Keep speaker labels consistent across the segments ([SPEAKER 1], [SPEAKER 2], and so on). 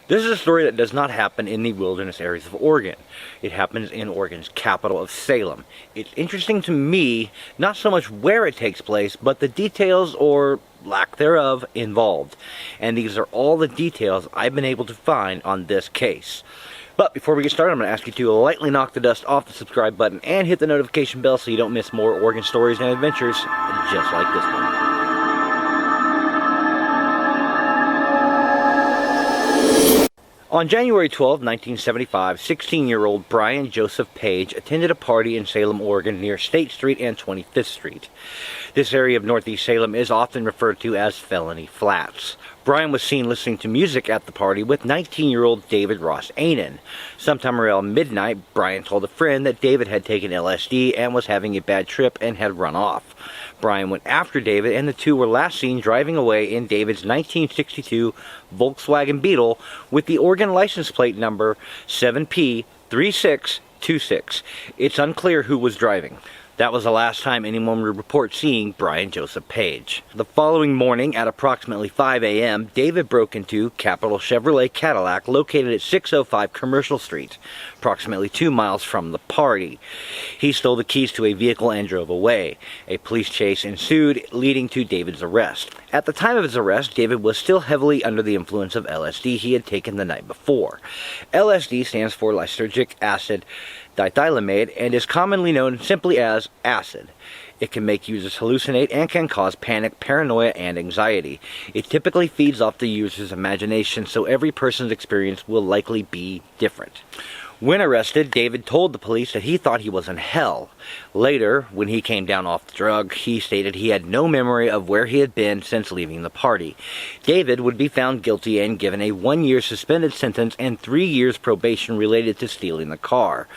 [SPEAKER 1] This is a story that does not happen in the wilderness areas of Oregon. It happens in Oregon's capital of Salem. It's interesting to me, not so much where it takes place, but the details or lack thereof involved. And these are all the details I've been able to find on this case. But before we get started, I'm going to ask you to lightly knock the dust off the subscribe button and hit the notification bell so you don't miss more Oregon stories and adventures just like this one. On January 12, 1975, 16-year-old Brian Joseph Page attended a party in Salem, Oregon near State Street and 25th Street. This area of northeast Salem is often referred to as Felony Flats. Brian was seen listening to music at the party with 19-year-old David Ross Ainen. Sometime around midnight, Brian told a friend that David had taken LSD and was having a bad trip and had run off. Brian went after David, and the two were last seen driving away in David's 1962 Volkswagen Beetle with the Oregon license plate number 7P3626. It's unclear who was driving. That was the last time anyone would report seeing Brian Joseph Page. The following morning at approximately 5 a.m., David broke into Capital Chevrolet Cadillac located at 605 Commercial Street, approximately 2 miles from the party. He stole the keys to a vehicle and drove away. A police chase ensued, leading to David's arrest. At the time of his arrest, David was still heavily under the influence of LSD he had taken the night before. LSD stands for lysergic acid dithylamide and is commonly known simply as acid. It can make users hallucinate and can cause panic, paranoia, and anxiety. It typically feeds off the user's imagination, so every person's experience will likely be different. When arrested, David told the police that he thought he was in hell. Later, when he came down off the drug, he stated he had no memory of where he had been since leaving the party. David would be found guilty and given a 1-year suspended sentence and 3 years probation related to stealing the car.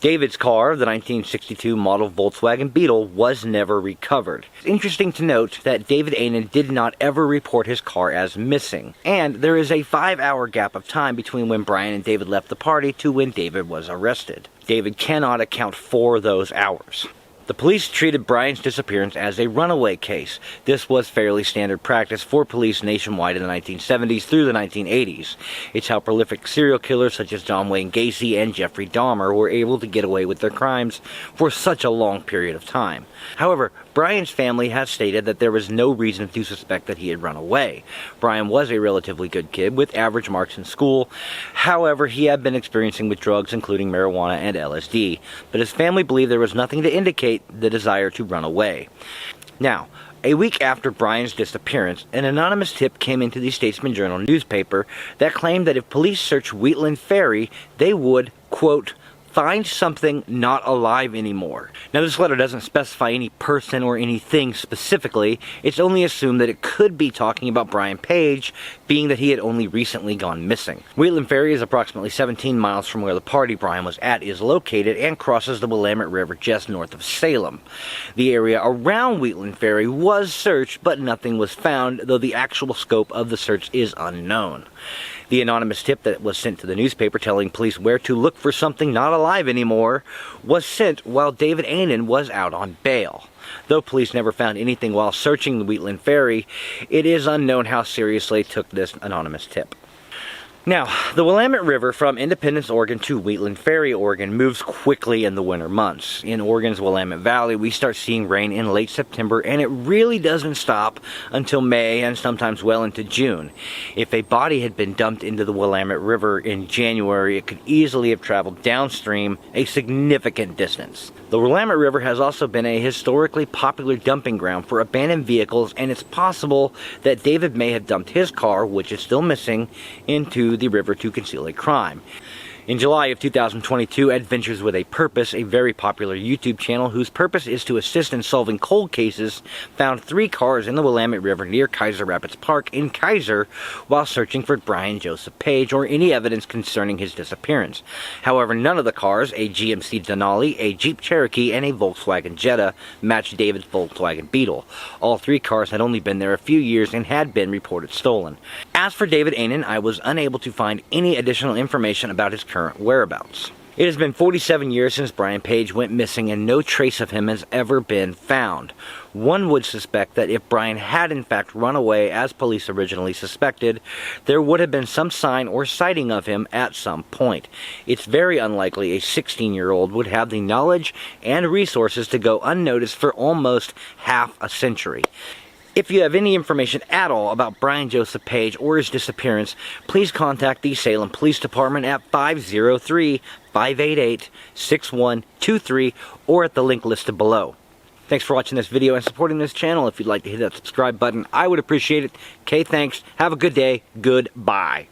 [SPEAKER 1] David's car, the 1962 model Volkswagen Beetle, was never recovered. It's interesting to note that David Ainen did not ever report his car as missing, and there is a 5-hour gap of time between when Brian and David left the party to when David was arrested. David cannot account for those hours. The police treated Brian's disappearance as a runaway case. This was fairly standard practice for police nationwide in the 1970s through the 1980s. It's how prolific serial killers such as John Wayne Gacy and Jeffrey Dahmer were able to get away with their crimes for such a long period of time. However, Brian's family has stated that there was no reason to suspect that he had run away. Brian was a relatively good kid with average marks in school. However, he had been experiencing with drugs including marijuana and LSD, but his family believed there was nothing to indicate the desire to run away. Now, a week after Brian's disappearance, an anonymous tip came into the Statesman Journal newspaper that claimed that if police searched Wheatland Ferry, they would, quote, find something not alive anymore. Now, this letter doesn't specify any person or anything specifically. It's only assumed that it could be talking about Brian Page, being that he had only recently gone missing. Wheatland Ferry is approximately 17 miles from where the party Brian was at is located and crosses the Willamette River just north of Salem. The area around Wheatland Ferry was searched, but nothing was found, though the actual scope of the search is unknown. The anonymous tip that was sent to the newspaper telling police where to look for something not alive anymore was sent while David Ainen was out on bail. Though police never found anything while searching the Wheatland Ferry, it is unknown how seriously they took this anonymous tip. Now, the Willamette River from Independence, Oregon to Wheatland Ferry, Oregon moves quickly in the winter months. In Oregon's Willamette Valley, we start seeing rain in late September, and it really doesn't stop until May and sometimes well into June. If a body had been dumped into the Willamette River in January, it could easily have traveled downstream a significant distance. The Willamette River has also been a historically popular dumping ground for abandoned vehicles, and it's possible that David may have dumped his car, which is still missing, into the river to conceal a crime. In July of 2022, Adventures with a Purpose, a very popular YouTube channel whose purpose is to assist in solving cold cases, found 3 cars in the Willamette River near Kaiser Rapids Park in Kaiser while searching for Brian Joseph Page or any evidence concerning his disappearance. However, none of the cars, a GMC Denali, a Jeep Cherokee, and a Volkswagen Jetta, matched David's Volkswagen Beetle. All 3 cars had only been there a few years and had been reported stolen. As for David Ainen, I was unable to find any additional information about his current whereabouts. It has been 47 years since Brian Page went missing and no trace of him has ever been found. One would suspect that if Brian had in fact run away as police originally suspected, there would have been some sign or sighting of him at some point. It's very unlikely a 16-year-old would have the knowledge and resources to go unnoticed for almost half a century. If you have any information at all about Brian Joseph Page or his disappearance, please contact the Salem Police Department at 503-588-6123 or at the link listed below. Thanks for watching this video and supporting this channel. If you'd like to hit that subscribe button, I would appreciate it. Okay, thanks. Have a good day. Goodbye.